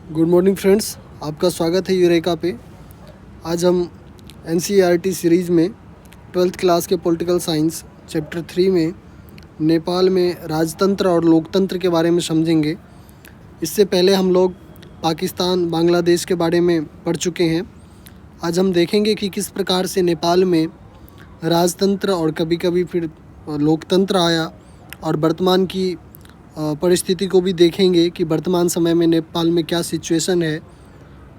Good morning friends, आपका स्वागत है यूरेका पे। आज हम एनसीईआरटी सीरीज़ में 12th क्लास के पॉलिटिकल साइंस चैप्टर 3 में नेपाल में राजतंत्र और लोकतंत्र के बारे में समझेंगे। इससे पहले हम लोग पाकिस्तान, बांग्लादेश के बारे में पढ़ चुके हैं। आज हम देखेंगे कि किस प्रकार से नेपाल में राजतंत्र और कभी कभी फिर लोकतंत्र आया, और वर्तमान की परिस्थिति को भी देखेंगे कि वर्तमान समय में नेपाल में क्या सिचुएशन है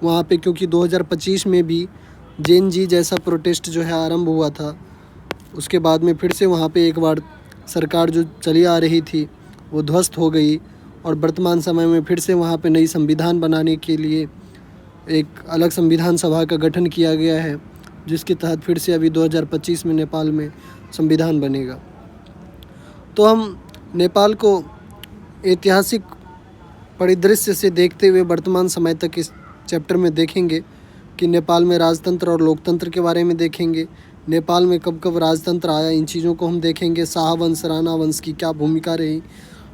वहाँ पे, क्योंकि 2025 में भी जेएनजी जैसा प्रोटेस्ट जो है आरंभ हुआ था। उसके बाद में फिर से वहाँ पे एक बार सरकार जो चली आ रही थी वो ध्वस्त हो गई, और वर्तमान समय में फिर से वहाँ पे नई संविधान बनाने के लिए एक अलग संविधान सभा का गठन किया गया है, जिसके तहत फिर से अभी 2025 में नेपाल में संविधान बनेगा। तो हम नेपाल को ऐतिहासिक परिदृश्य से देखते हुए वर्तमान समय तक इस चैप्टर में देखेंगे कि नेपाल में राजतंत्र और लोकतंत्र के बारे में देखेंगे। नेपाल में कब कब राजतंत्र आया, इन चीज़ों को हम देखेंगे। शाह वंश, राणा वंश की क्या भूमिका रही।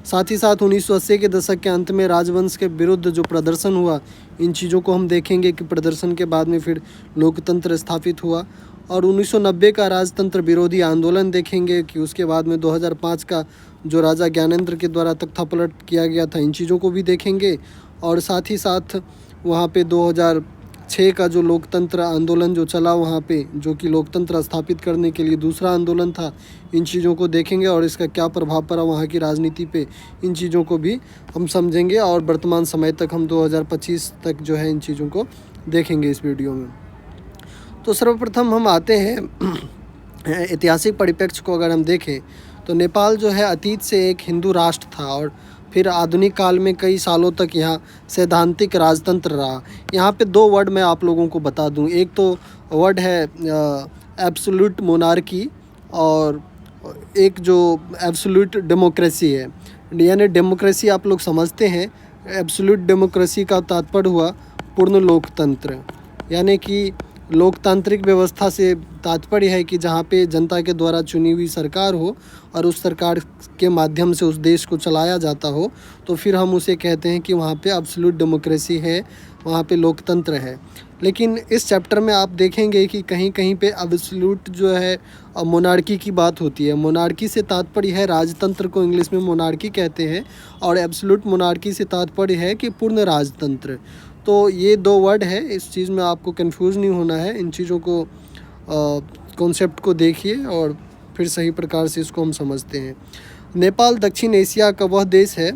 साथ ही साथ 1980 के दशक के अंत में राजवंश के विरुद्ध जो प्रदर्शन हुआ, इन चीज़ों को हम देखेंगे कि प्रदर्शन के बाद में फिर लोकतंत्र स्थापित हुआ। और 1990 का राजतंत्र विरोधी आंदोलन देखेंगे कि उसके बाद में 2005 का जो राजा ज्ञानेंद्र के द्वारा तख्तापलट किया गया था, इन चीज़ों को भी देखेंगे। और साथ ही साथ वहाँ पे 2006 का जो लोकतंत्र आंदोलन जो चला वहाँ पे, जो कि लोकतंत्र स्थापित करने के लिए दूसरा आंदोलन था, इन चीज़ों को देखेंगे और इसका क्या प्रभाव पड़ा वहाँ की राजनीति पे, इन चीज़ों को भी हम समझेंगे। और वर्तमान समय तक हम 2025 तक जो है इन चीज़ों को देखेंगे इस वीडियो में। तो सर्वप्रथम हम आते हैं ऐतिहासिक परिप्रेक्ष्य को अगर हम देखें तो नेपाल जो है अतीत से एक हिंदू राष्ट्र था, और फिर आधुनिक काल में कई सालों तक यहाँ सैद्धांतिक राजतंत्र रहा। यहाँ पे दो वर्ड मैं आप लोगों को बता दूँ। एक तो वर्ड है एब्सोल्यूट मोनार्की, और एक जो एब्सोल्यूट डेमोक्रेसी है। यानी डेमोक्रेसी आप लोग समझते हैं, एब्सोल्यूट डेमोक्रेसी का तात्पर्य हुआ पूर्ण लोकतंत्र। यानी कि लोकतांत्रिक व्यवस्था से तात्पर्य है कि जहाँ पे जनता के द्वारा चुनी हुई सरकार हो और उस सरकार के माध्यम से उस देश को चलाया जाता हो, तो फिर हम उसे कहते हैं कि वहाँ पे एब्सोल्यूट डेमोक्रेसी है, वहाँ पे लोकतंत्र है। लेकिन इस चैप्टर में आप देखेंगे कि कहीं कहीं पे एब्सोल्यूट जो है मोनार्की की बात होती है। मोनार्की से तात्पर्य है राजतंत्र को इंग्लिश में मोनार्की कहते हैं, और एब्सोल्यूट मोनार्की से तात्पर्य है कि पूर्ण राजतंत्र। तो ये दो वर्ड है, इस चीज़ में आपको कंफ्यूज नहीं होना है। इन चीज़ों को कॉन्सेप्ट को देखिए और फिर सही प्रकार से इसको हम समझते हैं। नेपाल दक्षिण एशिया का वह देश है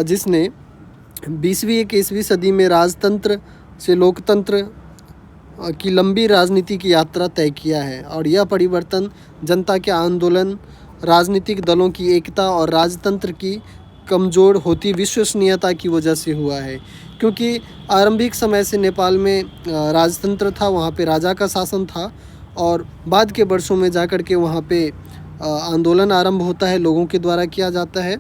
जिसने 20वीं 21वीं सदी में राजतंत्र से लोकतंत्र की लंबी राजनीति की यात्रा तय किया है, और यह परिवर्तन जनता के आंदोलन, राजनीतिक दलों की एकता और राजतंत्र की कमज़ोर होती विश्वसनीयता की वजह से हुआ है। क्योंकि आरंभिक समय से नेपाल में राजतंत्र था, वहाँ पे राजा का शासन था, और बाद के वर्षों में जाकर के वहाँ पे आंदोलन आरंभ होता है, लोगों के द्वारा किया जाता है,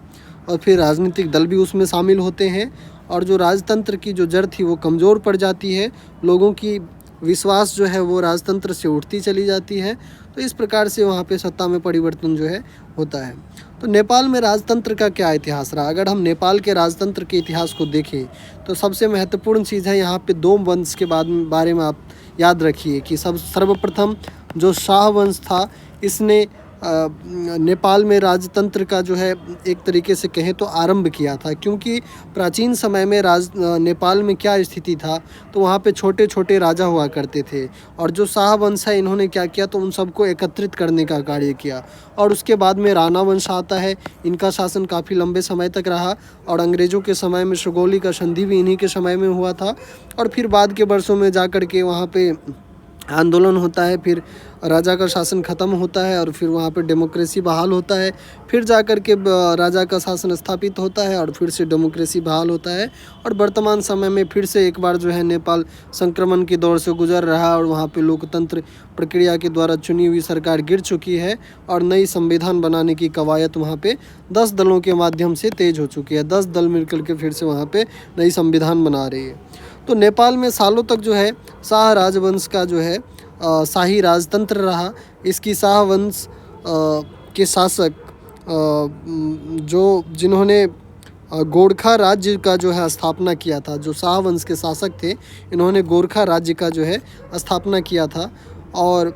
और फिर राजनीतिक दल भी उसमें शामिल होते हैं, और जो राजतंत्र की जो जड़ थी वो कमज़ोर पड़ जाती है, लोगों की विश्वास जो है वो राजतंत्र से उठती चली जाती है। तो इस प्रकार से वहाँ पे सत्ता में परिवर्तन जो है होता है। तो नेपाल में राजतंत्र का क्या इतिहास रहा? अगर हम नेपाल के राजतंत्र के इतिहास को देखें तो सबसे महत्वपूर्ण चीज़ है यहाँ पे दो वंश के बारे में आप याद रखिए कि सर्वप्रथम जो शाह वंश था, इसने नेपाल में राजतंत्र का जो है एक तरीके से कहें तो आरंभ किया था। क्योंकि प्राचीन समय में नेपाल में क्या स्थिति था, तो वहाँ पे छोटे छोटे राजा हुआ करते थे, और जो शाह वंश है इन्होंने क्या किया, तो उन सबको एकत्रित करने का कार्य किया। और उसके बाद में राणा वंश आता है, इनका शासन काफ़ी लंबे समय तक रहा, और अंग्रेज़ों के समय में सुगौली का संधि भी इन्हीं के समय में हुआ था। और फिर बाद के वर्षों में जा कर के वहाँ पे आंदोलन होता है, फिर राजा का शासन ख़त्म होता है, और फिर वहाँ पे डेमोक्रेसी बहाल होता है, फिर जा कर के राजा का शासन स्थापित होता है, और फिर से डेमोक्रेसी बहाल होता है। और वर्तमान समय में फिर से एक बार जो है नेपाल संक्रमण के दौर से गुजर रहा है, और वहाँ पे लोकतंत्र प्रक्रिया के द्वारा चुनी हुई सरकार गिर चुकी है, और नई संविधान बनाने की कवायद वहाँ पे 10 दलों के माध्यम से तेज हो चुकी है। 10 दल मिलकर के फिर से वहाँ पे नई संविधान बना रही है। तो नेपाल में सालों तक जो है शाह राजवंश का जो है शाही राजतंत्र रहा। इसकी शाह वंश के शासक जो जिन्होंने गोरखा राज्य का जो है स्थापना किया था। जो शाह वंश के शासक थे, इन्होंने गोरखा राज्य का जो है स्थापना किया था। और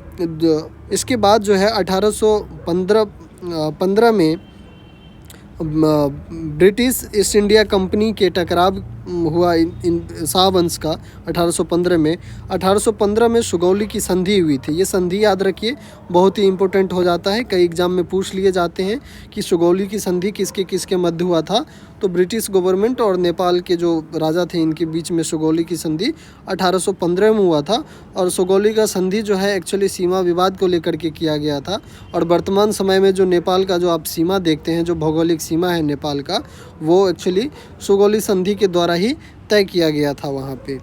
इसके बाद जो है 1815 में ब्रिटिश ईस्ट इंडिया कंपनी के टकराव हुआ इन शाह वंश का 1815 में। 1815 में सुगौली की संधि हुई थी। ये संधि याद रखिए, बहुत ही इंपॉर्टेंट हो जाता है, कई एग्जाम में पूछ लिए जाते हैं कि सुगौली की संधि किसके किसके मध्य हुआ था। तो ब्रिटिश गवर्नमेंट और नेपाल के जो राजा थे, इनके बीच में सुगौली की संधि 1815 में हुआ था। और सुगौली का संधि जो है एक्चुअली सीमा विवाद को लेकर के किया गया था। और वर्तमान समय में जो नेपाल का जो आप सीमा देखते हैं, जो भौगोलिक सीमा है नेपाल का, वो एक्चुअली सुगौली संधि के द्वारा ही तय किया गया था वहाँ पे।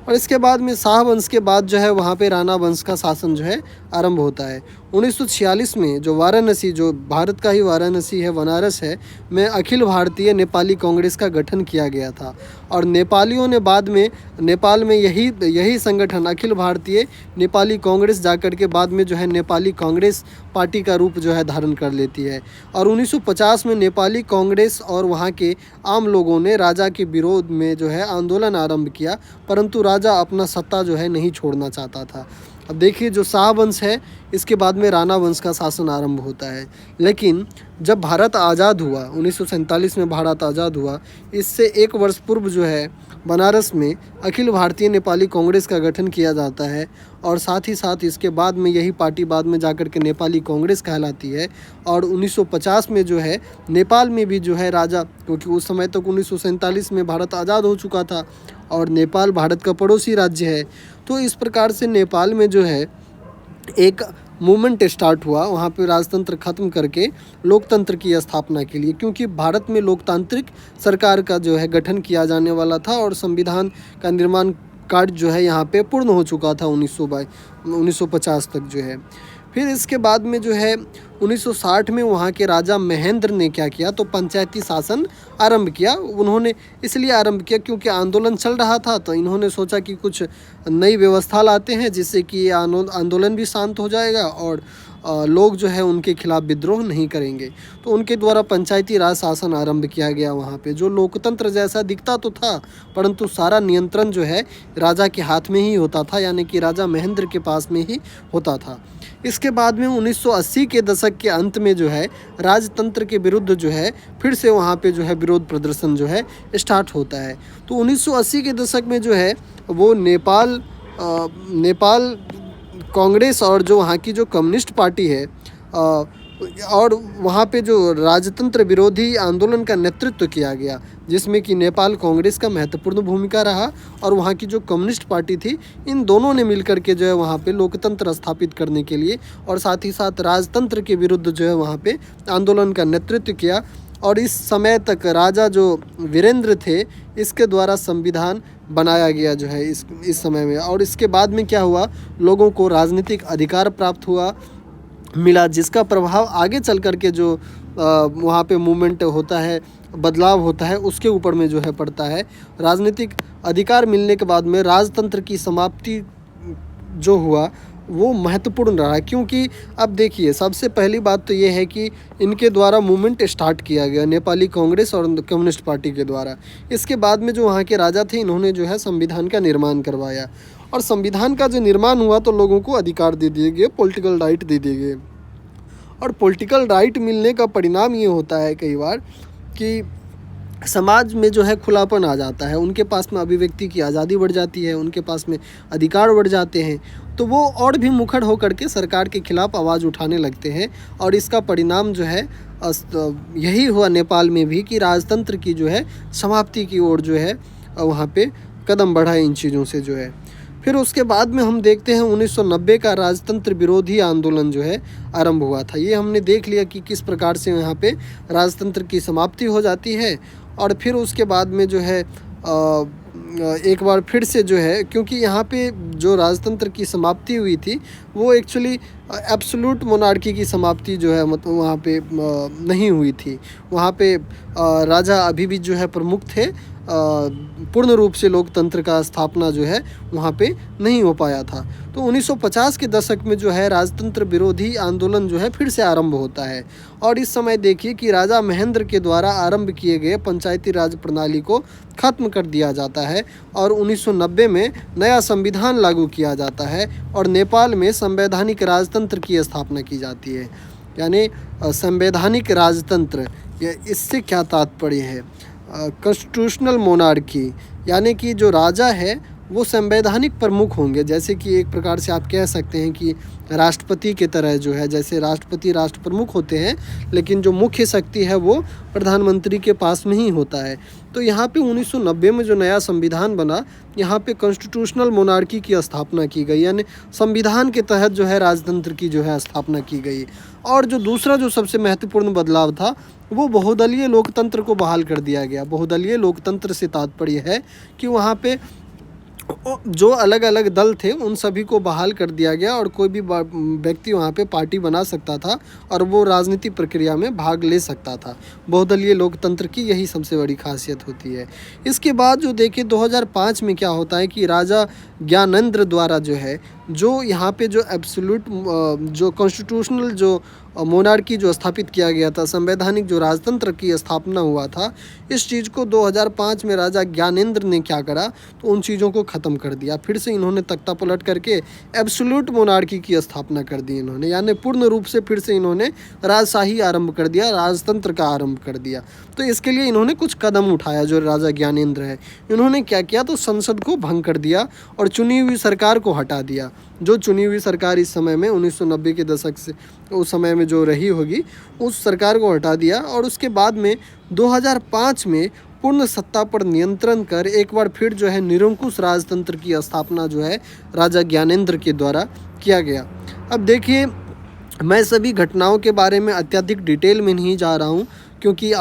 और इसके बाद में शाह वंश के बाद जो है वहाँ पे राणा वंश का शासन जो है आरंभ होता है। 1946 में जो वाराणसी, जो भारत का ही वाराणसी है, बनारस है, में अखिल भारतीय नेपाली कांग्रेस का गठन किया गया था। और नेपालियों ने बाद में नेपाल में यही संगठन अखिल भारतीय नेपाली कांग्रेस जाकर के बाद में जो है नेपाली कांग्रेस पार्टी का रूप जो है धारण कर लेती है। और 1950 में नेपाली कांग्रेस और वहाँ के आम लोगों ने राजा के विरोध में जो है आंदोलन आरंभ किया, परंतु राजा अपना सत्ता जो है नहीं छोड़ना चाहता था। अब देखिए, जो शाह वंश है, इसके बाद में राणा वंश का शासन आरंभ होता है। लेकिन जब भारत आज़ाद हुआ, 1947 में भारत आज़ाद हुआ, इससे एक वर्ष पूर्व जो है बनारस में अखिल भारतीय नेपाली कांग्रेस का गठन किया जाता है। और साथ ही साथ इसके बाद में यही पार्टी बाद में जाकर के नेपाली कांग्रेस कहलाती है। और 1950 में जो है नेपाल में भी जो है राजा, क्योंकि उस समय तक 1947 में भारत आज़ाद हो चुका था और नेपाल भारत का पड़ोसी राज्य है, तो इस प्रकार से नेपाल में जो है एक मूवमेंट स्टार्ट हुआ वहाँ पे राजतंत्र ख़त्म करके लोकतंत्र की स्थापना के लिए, क्योंकि भारत में लोकतांत्रिक सरकार का जो है गठन किया जाने वाला था और संविधान का निर्माण कार्य जो है यहाँ पे पूर्ण हो चुका था 1950 तक जो है। फिर इसके बाद में जो है 1960 में वहाँ के राजा महेंद्र ने क्या किया, तो पंचायती शासन आरंभ किया। उन्होंने इसलिए आरंभ किया क्योंकि आंदोलन चल रहा था, तो इन्होंने सोचा कि कुछ नई व्यवस्था लाते हैं जिससे कि ये आंदोलन भी शांत हो जाएगा और लोग जो है उनके खिलाफ विद्रोह नहीं करेंगे। तो उनके द्वारा पंचायती राज शासन आरंभ किया गया वहाँ पे, जो लोकतंत्र जैसा दिखता तो था, परंतु सारा नियंत्रण जो है राजा के हाथ में ही होता था, यानी कि राजा महेंद्र के पास में ही होता था। इसके बाद में 1980 के दशक के अंत में जो है राजतंत्र के विरुद्ध जो है फिर से वहाँ पे जो है विरोध प्रदर्शन जो है स्टार्ट होता है। तो 1980 के दशक में जो है वो नेपाल कांग्रेस और जो वहाँ की जो कम्युनिस्ट पार्टी है और वहाँ पे जो राजतंत्र विरोधी आंदोलन का नेतृत्व किया गया, जिसमें कि नेपाल कांग्रेस का महत्वपूर्ण भूमिका रहा और वहाँ की जो कम्युनिस्ट पार्टी थी, इन दोनों ने मिलकर के जो है वहाँ पे लोकतंत्र स्थापित करने के लिए और साथ ही साथ राजतंत्र के विरुद्ध जो है वहाँ पे आंदोलन का नेतृत्व किया। और इस समय तक राजा जो वीरेंद्र थे, इसके द्वारा संविधान बनाया गया जो है इस समय में। और इसके बाद में क्या हुआ, लोगों को राजनीतिक अधिकार प्राप्त मिला, जिसका प्रभाव आगे चल कर के जो वहाँ पे मूवमेंट होता है, बदलाव होता है, उसके ऊपर में जो है पड़ता है। राजनीतिक अधिकार मिलने के बाद में राजतंत्र की समाप्ति जो हुआ वो महत्वपूर्ण रहा, क्योंकि अब देखिए सबसे पहली बात तो ये है कि इनके द्वारा मूवमेंट स्टार्ट किया गया नेपाली कांग्रेस और कम्युनिस्ट पार्टी के द्वारा। इसके बाद में जो वहाँ के राजा थे, इन्होंने जो है संविधान का निर्माण करवाया और संविधान का जो निर्माण हुआ तो लोगों को अधिकार दे दिए गए, पॉलिटिकल राइट दे दिए गए। और पॉलिटिकल राइट मिलने का परिणाम ये होता है कई बार कि समाज में जो है खुलापन आ जाता है, उनके पास में अभिव्यक्ति की आज़ादी बढ़ जाती है, उनके पास में अधिकार बढ़ जाते हैं, तो वो और भी मुखर होकर के सरकार के खिलाफ आवाज़ उठाने लगते हैं। और इसका परिणाम जो है यही हुआ नेपाल में भी कि राजतंत्र की जो है समाप्ति की ओर जो है वहाँ पे कदम बढ़ा इन चीज़ों से जो है। फिर उसके बाद में हम देखते हैं 1990 का राजतंत्र विरोधी आंदोलन जो है आरंभ हुआ था। ये हमने देख लिया कि किस प्रकार से यहाँ पे राजतंत्र की समाप्ति हो जाती है। और फिर उसके बाद में जो है एक बार फिर से जो है, क्योंकि यहाँ पे जो राजतंत्र की समाप्ति हुई थी वो एक्चुअली एब्सोल्यूट मोनार्की की समाप्ति जो है मतलब वहाँ पे नहीं हुई थी। वहाँ पे राजा अभी भी जो है प्रमुख थे, पूर्ण रूप से लोकतंत्र का स्थापना जो है वहाँ पे नहीं हो पाया था। तो 1950 के दशक में जो है राजतंत्र विरोधी आंदोलन जो है फिर से आरंभ होता है और इस समय देखिए कि राजा महेंद्र के द्वारा आरंभ किए गए पंचायती राज प्रणाली को खत्म कर दिया जाता है और 1990 में नया संविधान लागू किया जाता है और नेपाल में संवैधानिक राजतंत्र की स्थापना की जाती है। यानी संवैधानिक राजतंत्र, इससे क्या तात्पर्य है? कॉन्स्टिट्यूशनल मोनार्की, यानी कि जो राजा है वो संवैधानिक प्रमुख होंगे। जैसे कि एक प्रकार से आप कह सकते हैं कि राष्ट्रपति के तरह जो है, जैसे राष्ट्रपति राष्ट्र प्रमुख होते हैं लेकिन जो मुख्य शक्ति है वो प्रधानमंत्री के पास में ही होता है। तो यहाँ पे 1990 में जो नया संविधान बना, यहाँ पे कॉन्स्टिट्यूशनल मोनार्की की स्थापना की गई, यानी संविधान के तहत जो है राजतंत्र की जो है स्थापना की गई। और जो दूसरा जो सबसे महत्वपूर्ण बदलाव था वो बहुदलीय लोकतंत्र को बहाल कर दिया गया। बहुदलीय लोकतंत्र से तात्पर्य है कि वहाँ पे जो अलग अलग दल थे उन सभी को बहाल कर दिया गया और कोई भी व्यक्ति वहाँ पे पार्टी बना सकता था और वो राजनीतिक प्रक्रिया में भाग ले सकता था। बहुदलीय लोकतंत्र की यही सबसे बड़ी खासियत होती है। इसके बाद जो देखिए 2005 में क्या होता है कि राजा ज्ञानेंद्र द्वारा जो है, जो यहाँ पे जो एब्सोल्यूट जो कॉन्स्टिट्यूशनल जो मोनार्की जो स्थापित किया गया था, संवैधानिक जो राजतंत्र की स्थापना हुआ था, इस चीज़ को 2005 में राजा ज्ञानेंद्र ने क्या करा, तो उन चीज़ों को ख़त्म कर दिया। फिर से इन्होंने तख्ता पलट करके एब्सोल्यूट मोनार्की की स्थापना कर दी इन्होंने, यानी पूर्ण रूप से फिर से इन्होंने राजशाही आरंभ कर दिया, राजतंत्र का आरंभ कर दिया। तो इसके लिए इन्होंने कुछ कदम उठाया। जो राजा ज्ञानेंद्र है, इन्होंने क्या किया, तो संसद को भंग कर दिया और चुनी हुई सरकार को हटा दिया। जो चुनी हुई सरकार इस समय में 1990 के दशक से उस समय में जो रही होगी, उस सरकार को हटा दिया और उसके बाद में 2005 में पूर्ण सत्ता पर नियंत्रण कर एक बार फिर जो है निरंकुश राजतंत्र की स्थापना जो है राजा ज्ञानेंद्र के द्वारा किया गया। अब देखिए, मैं सभी घटनाओं के बारे में अत्यधिक डिटेल में नहीं जा रहा हूँ, क्योंकि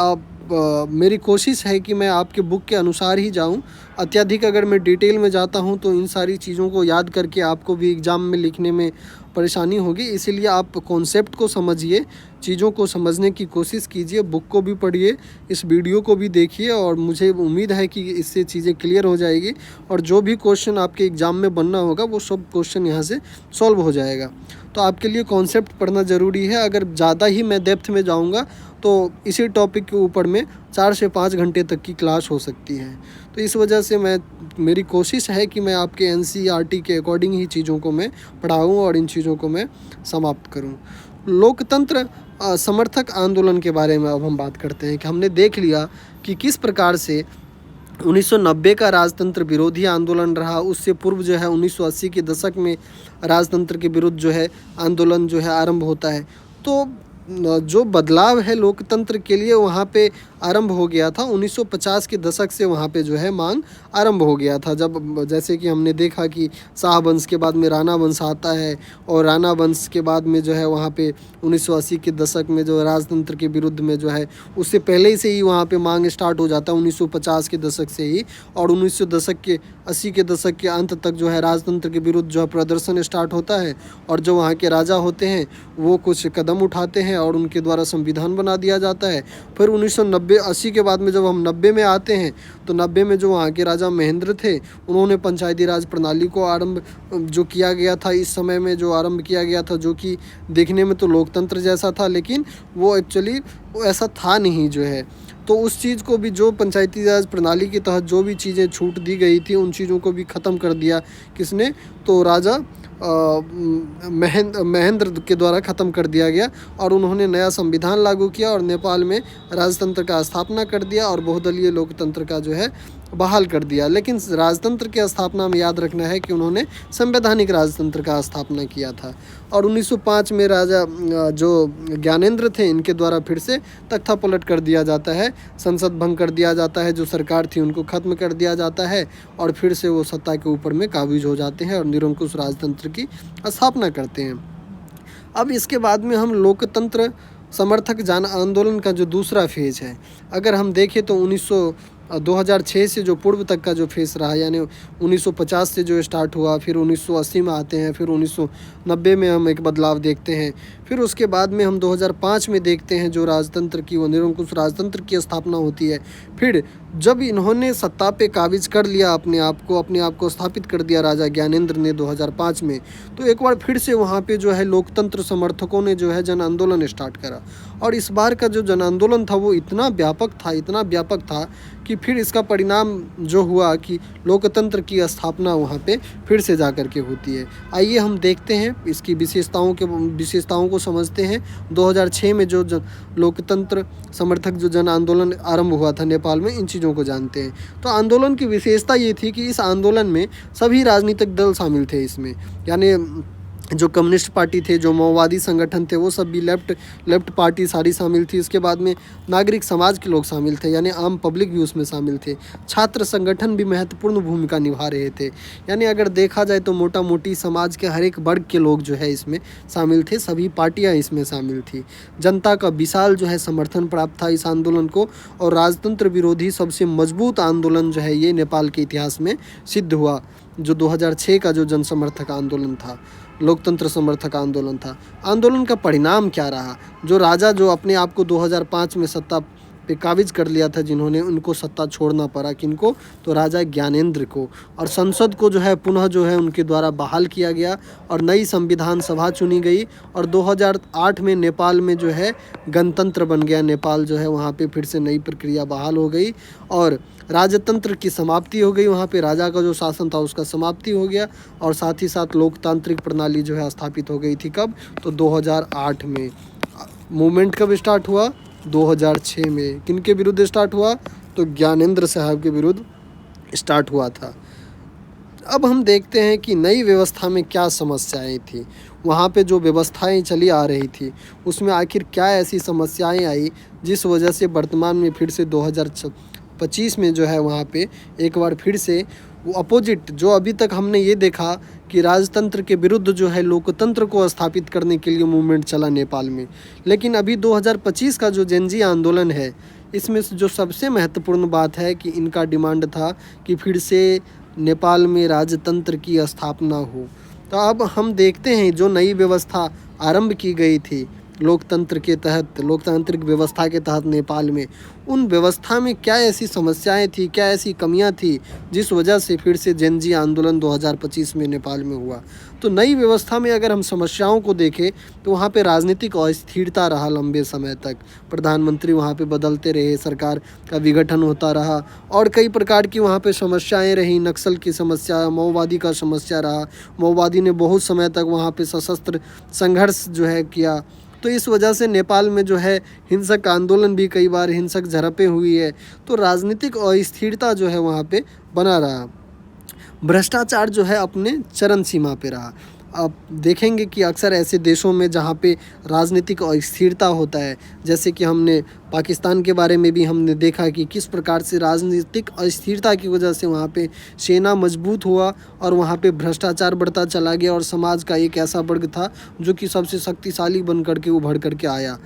मेरी कोशिश है कि मैं आपके बुक के अनुसार ही जाऊं। अत्यधिक अगर मैं डिटेल में जाता हूं तो इन सारी चीज़ों को याद करके आपको भी एग्ज़ाम में लिखने में परेशानी होगी। इसीलिए आप कॉन्सेप्ट को समझिए, चीज़ों को समझने की कोशिश कीजिए, बुक को भी पढ़िए, इस वीडियो को भी देखिए और मुझे उम्मीद है कि इससे चीज़ें क्लियर हो जाएगी और जो भी क्वेश्चन आपके एग्ज़ाम में बनना होगा वो सब क्वेश्चन यहाँ से सॉल्व हो जाएगा। तो आपके लिए कॉन्सेप्ट पढ़ना ज़रूरी है। अगर ज़्यादा ही मैं डेप्थ में जाऊँगा तो इसी टॉपिक के ऊपर में 4 से 5 घंटे तक की क्लास हो सकती है। तो इस वजह से मेरी कोशिश है कि मैं आपके एनसीईआरटी के अकॉर्डिंग ही चीज़ों को मैं पढ़ाऊँ और इन चीज़ों को मैं समाप्त करूँ। लोकतंत्र समर्थक आंदोलन के बारे में अब हम बात करते हैं कि हमने देख लिया कि किस प्रकार से 1990 का राजतंत्र विरोधी आंदोलन रहा। उससे पूर्व जो है 1980 के दशक में राजतंत्र के विरुद्ध जो है आंदोलन जो है आरंभ होता है। तो जो बदलाव है लोकतंत्र के लिए वहाँ पे आरंभ हो गया था 1950 के दशक से। वहाँ पे जो है मांग आरंभ हो गया था, जब जैसे कि हमने देखा कि शाह वंश के बाद में राणा वंश आता है और राणा वंश के बाद में जो है वहाँ पे 1980 के दशक में जो राजतंत्र के विरुद्ध में जो है, उससे पहले से ही वहाँ पे मांग स्टार्ट हो जाता है 1950 के दशक से ही। और 1980 के दशक के अंत तक जो है राजतंत्र के विरुद्ध जो है प्रदर्शन स्टार्ट होता है और जो वहाँ के राजा होते हैं वो कुछ कदम उठाते हैं और उनके द्वारा संविधान बना दिया जाता है। फिर 1980 के बाद में जब हम 90 में आते हैं तो 90 में जो वहाँ के राजा महेंद्र थे, उन्होंने पंचायती राज प्रणाली को आरंभ जो किया गया था, इस समय में जो आरंभ किया गया था, जो कि देखने में तो लोकतंत्र जैसा था लेकिन वो एक्चुअली ऐसा था नहीं जो है। तो उस चीज़ को भी, जो पंचायती राज प्रणाली के तहत जो भी चीज़ें छूट दी गई थी उन चीज़ों को भी ख़त्म कर दिया किसने, तो राजा महेंद्र के द्वारा ख़त्म कर दिया गया और उन्होंने नया संविधान लागू किया और नेपाल में राजतंत्र का स्थापना कर दिया और बहुदलीय लोकतंत्र का जो है बहाल कर दिया। लेकिन राजतंत्र की स्थापना में याद रखना है कि उन्होंने संवैधानिक राजतंत्र का स्थापना किया था। और 1905 में राजा जो ज्ञानेंद्र थे, इनके द्वारा फिर से तख्ता पलट कर दिया जाता है, संसद भंग कर दिया जाता है, जो सरकार थी उनको ख़त्म कर दिया जाता है और फिर से वो सत्ता के ऊपर में काबिज हो जाते हैं और निरंकुश राजतंत्र की स्थापना करते हैं। अब इसके बाद में हम लोकतंत्र समर्थक जन आंदोलन का जो दूसरा फेज है, अगर हम देखें तो 2006 से जो पूर्व तक का जो फेस रहा, यानी 1950 से जो स्टार्ट हुआ, फिर 1980 में आते हैं, फिर 1990 में हम एक बदलाव देखते हैं, फिर उसके बाद में हम 2005 में देखते हैं जो राजतंत्र की, वो निरंकुश राजतंत्र की स्थापना होती है। फिर जब इन्होंने सत्ता पे काबिज कर लिया अपने आप को स्थापित कर दिया राजा ज्ञानेंद्र ने 2005 में, तो एक बार फिर से वहाँ पे जो है लोकतंत्र समर्थकों ने जो है जन आंदोलन स्टार्ट करा। और इस बार का जो जन आंदोलन था वो इतना व्यापक था कि फिर इसका परिणाम जो हुआ कि लोकतंत्र की स्थापना वहाँ पे फिर से जा कर के होती है। आइए हम देखते हैं इसकी विशेषताओं को समझते हैं। 2006 में जो लोकतंत्र समर्थक जो जन आंदोलन आरंभ हुआ था नेपाल में, इन चीज़ों को जानते हैं। तो आंदोलन की विशेषता ये थी कि इस आंदोलन में सभी राजनीतिक दल शामिल थे इसमें, यानी जो कम्युनिस्ट पार्टी थे, जो माओवादी संगठन थे, वो सब भी लेफ्ट पार्टी सारी शामिल थी। इसके बाद में नागरिक समाज के लोग शामिल थे, यानी आम पब्लिक भी उसमें शामिल थे। छात्र संगठन भी महत्वपूर्ण भूमिका निभा रहे थे। यानी अगर देखा जाए तो मोटा मोटी समाज के हर एक वर्ग के लोग जो है इसमें शामिल थे, सभी पार्टियां इसमें शामिल थी। जनता का विशाल जो है समर्थन प्राप्त था इस आंदोलन को, और राजतंत्र विरोधी सबसे मजबूत आंदोलन जो है ये नेपाल के इतिहास में सिद्ध हुआ। जो 2006 का जो जन समर्थक आंदोलन था, लोकतंत्र समर्थक आंदोलन था, आंदोलन का परिणाम क्या रहा? जो राजा जो अपने आप को 2005 में सत्ता पे काबिज कर लिया था जिन्होंने, उनको सत्ता छोड़ना पड़ा। किनको? तो राजा ज्ञानेंद्र को। और संसद को जो है पुनः जो है उनके द्वारा बहाल किया गया और नई संविधान सभा चुनी गई। और 2008 में नेपाल में जो है गणतंत्र बन गया नेपाल, जो है वहाँ पे फिर से नई प्रक्रिया बहाल हो गई और राजतंत्र की समाप्ति हो गई। वहाँ पे राजा का जो शासन था उसका समाप्ति हो गया और साथ ही साथ लोकतांत्रिक प्रणाली जो है स्थापित हो गई थी। कब? तो 2008 में। मूवमेंट कब स्टार्ट हुआ? 2006 में। किनके विरुद्ध स्टार्ट हुआ? तो ज्ञानेंद्र साहब के विरुद्ध स्टार्ट हुआ था। अब हम देखते हैं कि नई व्यवस्था में क्या समस्याएं थी, वहाँ पे जो व्यवस्थाएं चली आ रही थी उसमें आखिर क्या ऐसी समस्याएं आई जिस वजह से वर्तमान में फिर से 2025 में जो है वहाँ पे एक बार फिर से वो अपोजिट, जो अभी तक हमने ये देखा कि राजतंत्र के विरुद्ध जो है लोकतंत्र को स्थापित करने के लिए मूवमेंट चला नेपाल में, लेकिन अभी 2025 का जो जेनजी आंदोलन है इसमें जो सबसे महत्वपूर्ण बात है कि इनका डिमांड था कि फिर से नेपाल में राजतंत्र की स्थापना हो। तो अब हम देखते हैं जो नई व्यवस्था आरंभ की गई थी लोकतंत्र के तहत, लोकतांत्रिक व्यवस्था के तहत नेपाल में, उन व्यवस्था में क्या ऐसी समस्याएं थी, क्या ऐसी कमियां थी जिस वजह से फिर से जेनजी आंदोलन 2025 में नेपाल में हुआ। तो नई व्यवस्था में अगर हम समस्याओं को देखें तो वहाँ पे राजनीतिक अस्थिरता रहा लंबे समय तक, प्रधानमंत्री वहाँ पे बदलते रहे, सरकार का विघटन होता रहा और कई प्रकार की वहाँ पे समस्याएं रही। नक्सल की समस्या, माओवादी का समस्या रहा, माओवादी ने बहुत समय तक वहाँ पे सशस्त्र संघर्ष जो है किया। तो इस वजह से नेपाल में जो है हिंसक आंदोलन भी, कई बार हिंसक झड़पें हुई है। तो राजनीतिक अस्थिरता जो है वहाँ पे बना रहा। भ्रष्टाचार जो है अपने चरम सीमा पे रहा। आप देखेंगे कि अक्सर ऐसे देशों में जहाँ पे राजनीतिक अस्थिरता होता है, जैसे कि हमने पाकिस्तान के बारे में भी हमने देखा कि किस प्रकार से राजनीतिक अस्थिरता की वजह से वहाँ पे सेना मजबूत हुआ और वहाँ पे भ्रष्टाचार बढ़ता चला गया और समाज का एक ऐसा वर्ग था जो कि सबसे शक्तिशाली बन करके उभर करके आया।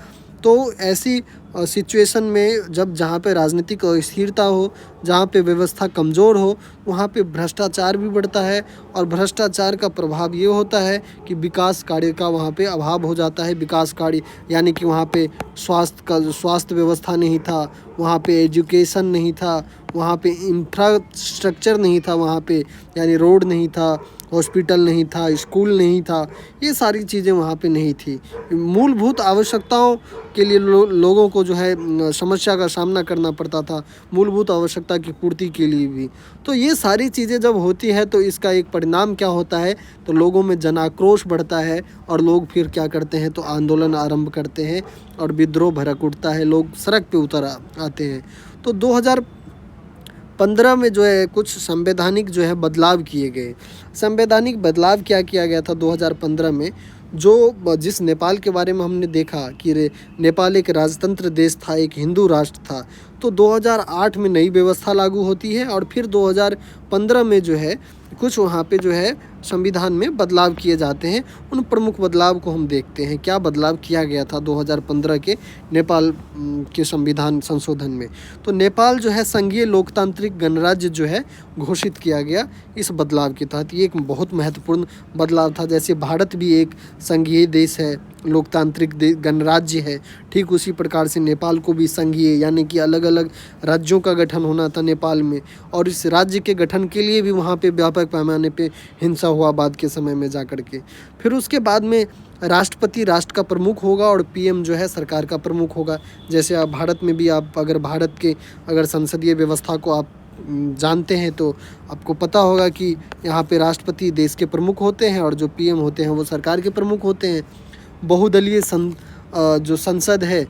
तो ऐसी सिचुएशन में जब जहाँ पे राजनीतिक अस्थिरता हो, जहाँ पे व्यवस्था कमज़ोर हो, वहाँ पे भ्रष्टाचार भी बढ़ता है और भ्रष्टाचार का प्रभाव ये होता है कि विकास कार्य का वहाँ पे अभाव हो जाता है। विकास कार्य यानी कि वहाँ पे स्वास्थ्य व्यवस्था नहीं था, वहाँ पे एजुकेशन नहीं था, वहाँ पे इंफ्रास्ट्रक्चर नहीं था, वहाँ पे यानी रोड नहीं था, हॉस्पिटल नहीं था, स्कूल नहीं था, ये सारी चीज़ें वहाँ पे नहीं थी। मूलभूत आवश्यकताओं के लिए लोगों को जो है समस्या का सामना करना पड़ता था, मूलभूत आवश्यकता की पूर्ति के लिए भी। तो ये सारी चीज़ें जब होती है तो इसका एक परिणाम क्या होता है? तो लोगों में जन आक्रोश बढ़ता है और लोग फिर क्या करते हैं? तो आंदोलन आरंभ करते हैं और विद्रोह भड़क उठता है, लोग सड़क पे उतर आते हैं। तो 2015 में जो है कुछ संवैधानिक जो है बदलाव किए गए। संवैधानिक बदलाव क्या किया गया था 2015 में? जो जिस नेपाल के बारे में हमने देखा कि नेपाल एक राजतंत्र देश था, एक हिंदू राष्ट्र था, तो 2008 में नई व्यवस्था लागू होती है और फिर 2015 में जो है कुछ वहाँ पे जो है संविधान में बदलाव किए जाते हैं। उन प्रमुख बदलाव को हम देखते हैं, क्या बदलाव किया गया था 2015 के नेपाल के संविधान संशोधन में। तो नेपाल जो है संघीय लोकतांत्रिक गणराज्य जो है घोषित किया गया इस बदलाव के तहत। ये एक बहुत महत्वपूर्ण बदलाव था। जैसे भारत भी एक संघीय देश है, लोकतांत्रिक गणराज्य है, ठीक उसी प्रकार से नेपाल को भी संघीय यानी कि अलग अलग राज्यों का गठन होना था नेपाल में, और इस राज्य के गठन के लिए भी वहाँ पे व्यापक पैमाने पे हिंसा हुआ बाद के समय में जा कर के। फिर उसके बाद में राष्ट्रपति राष्ट्र का प्रमुख होगा और पीएम जो है सरकार का प्रमुख होगा। जैसे आप भारत में भी आप अगर भारत के अगर संसदीय व्यवस्था को आप जानते हैं तो आपको पता होगा कि यहाँ पे राष्ट्रपति देश के प्रमुख होते हैं और जो पीएम होते हैं वो सरकार के प्रमुख होते हैं। बहुदलीय जो संसद है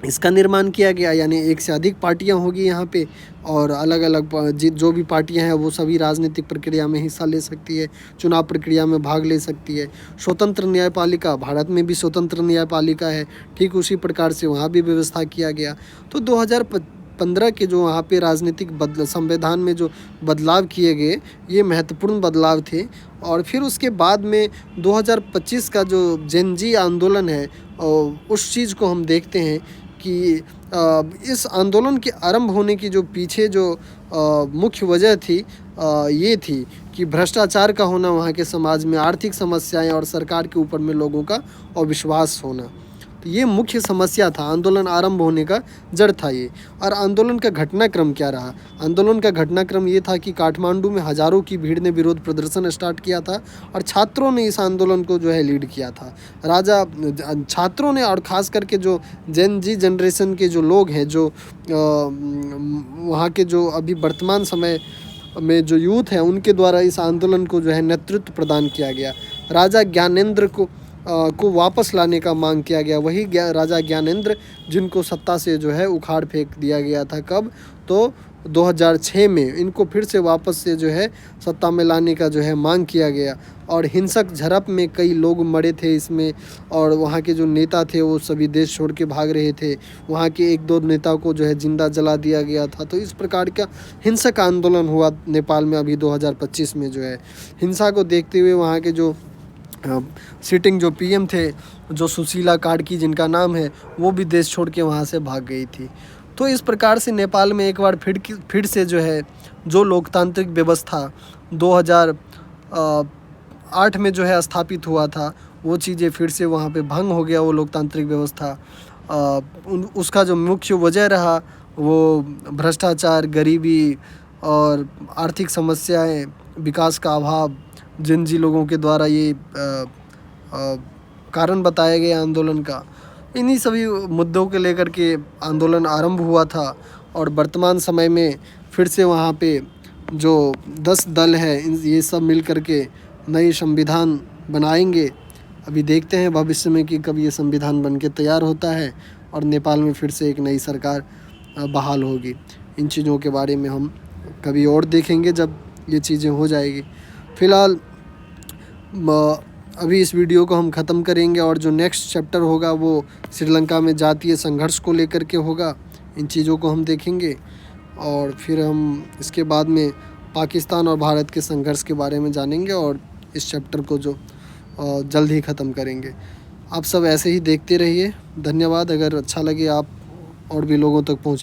इसका निर्माण किया गया, यानी एक से अधिक पार्टियां होगी यहाँ पे, और अलग अलग जो भी पार्टियां हैं वो सभी राजनीतिक प्रक्रिया में हिस्सा ले सकती है, चुनाव प्रक्रिया में भाग ले सकती है। स्वतंत्र न्यायपालिका, भारत में भी स्वतंत्र न्यायपालिका है, ठीक उसी प्रकार से वहाँ भी व्यवस्था किया गया। तो 2015 के जो वहाँ पे राजनीतिक संविधान में जो बदलाव किए गए ये महत्वपूर्ण बदलाव थे। और फिर उसके बाद में 2025 का जो जेन जी आंदोलन है उस चीज़ को हम देखते हैं कि इस आंदोलन के आरंभ होने की जो पीछे जो मुख्य वजह थी ये थी कि भ्रष्टाचार का होना वहाँ के समाज में, आर्थिक समस्याएं और सरकार के ऊपर में लोगों का अविश्वास होना। तो ये मुख्य समस्या था, आंदोलन आरंभ होने का जड़ था ये। और आंदोलन का घटनाक्रम क्या रहा? आंदोलन का घटनाक्रम ये था कि काठमांडू में हज़ारों की भीड़ ने विरोध प्रदर्शन स्टार्ट किया था और छात्रों ने इस आंदोलन को जो है लीड किया था। छात्रों ने, और ख़ास करके जो जेन जी जनरेशन के जो लोग हैं, जो वहाँ के जो अभी वर्तमान समय में जो यूथ है उनके द्वारा इस आंदोलन को जो है नेतृत्व प्रदान किया गया। राजा ज्ञानेंद्र को वापस लाने का मांग किया गया। वही राजा ज्ञानेंद्र जिनको सत्ता से जो है उखाड़ फेंक दिया गया था। कब? तो 2006 में इनको फिर से वापस से जो है सत्ता में लाने का जो है मांग किया गया। और हिंसक झड़प में कई लोग मरे थे इसमें, और वहाँ के जो नेता थे वो सभी देश छोड़ के भाग रहे थे। वहाँ के एक दो नेता को जो है जिंदा जला दिया गया था। तो इस प्रकार का हिंसक आंदोलन हुआ नेपाल में अभी 2025 में जो है। हिंसा को देखते हुए वहाँ के जो सिटिंग जो पीएम थे, जो सुशीला कार्की जिनका नाम है, वो भी देश छोड़ के वहाँ से भाग गई थी। तो इस प्रकार से नेपाल में एक बार फिर से जो है जो लोकतांत्रिक व्यवस्था 2008 में जो है स्थापित हुआ था वो चीज़ें फिर से वहाँ पे भंग हो गया। वो लोकतांत्रिक व्यवस्था उसका जो मुख्य वजह रहा वो भ्रष्टाचार, गरीबी और आर्थिक समस्याएं, विकास का अभाव, जिन लोगों के द्वारा ये कारण बताया गया आंदोलन का। इन्हीं सभी मुद्दों के लेकर के आंदोलन आरंभ हुआ था। और वर्तमान समय में फिर से वहाँ पे जो 10 दल है ये सब मिल कर के नई संविधान बनाएंगे। अभी देखते हैं भविष्य में कि कब ये संविधान बन के तैयार होता है और नेपाल में फिर से एक नई सरकार बहाल होगी। इन चीज़ों के बारे में हम कभी और देखेंगे जब ये चीज़ें हो जाएगी। फ़िलहाल अभी इस वीडियो को हम ख़त्म करेंगे और जो नेक्स्ट चैप्टर होगा वो श्रीलंका में जातीय संघर्ष को लेकर के होगा। इन चीज़ों को हम देखेंगे और फिर हम इसके बाद में पाकिस्तान और भारत के संघर्ष के बारे में जानेंगे और इस चैप्टर को जो जल्द ही ख़त्म करेंगे। आप सब ऐसे ही देखते रहिए। धन्यवाद। अगर अच्छा लगे आप और भी लोगों तक पहुँच